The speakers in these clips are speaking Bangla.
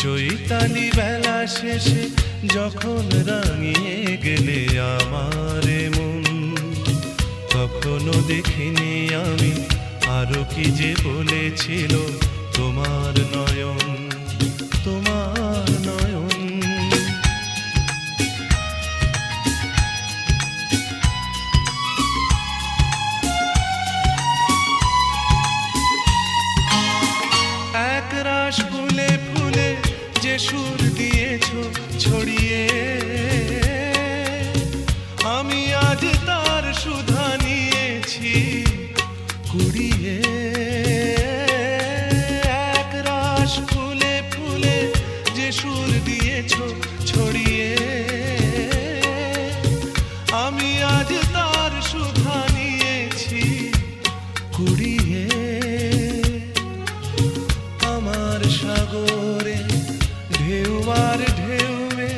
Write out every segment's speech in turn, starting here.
চৈতালি বেলা শেষে যখন রাঙিয়ে গেলে আমার মন, তখনও দেখিনি আমি আরো কি যে বলেছিল তোমার নয়ন, তোমার নয়ন। একরাশ ফুলে ফুলে যে সুর দিয়েছ ছড়িয়ে, আমি আজ তার সুধা নিয়েছি কুড়িয়ে। একরাশ ফুলে ফুলে যে সুর দিয়েছ ছড়িয়ে, আমি আজ তার সুধা নিয়েছি কুড়িয়ে। আমার সাগরে ঢেউ আর ঢেউয়ে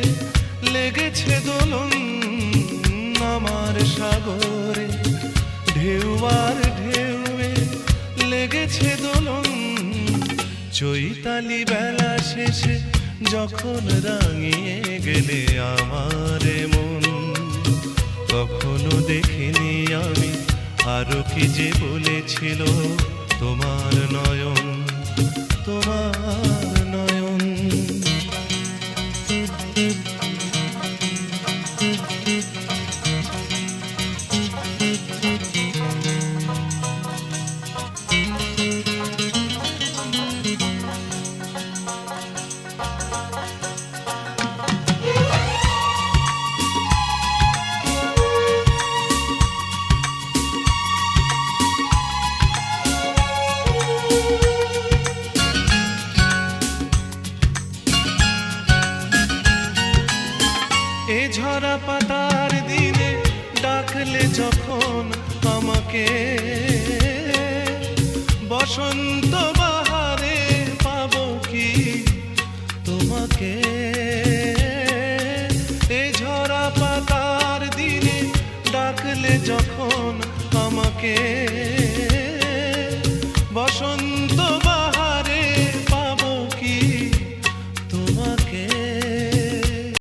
লেগেছে দোলন, আমার সাগরে ঢেউ আর ঢেউয়ে লেগেছে দোলন। চৈতালি বেলা শেষে যখন রাঙিয়ে গেলে আমার মন, কখনো দেখিনি আমি আরো কি যে বলেছিল তোমার নয়ন, তোমার নয়ন। এ ঝরা পাতার দিনে ডাকলে যখন আমাকে, বসন্ত বাহারে পাবো কি তোমাকে। এ ঝরা পাতার দিনে ডাকলে যখন আমাকে,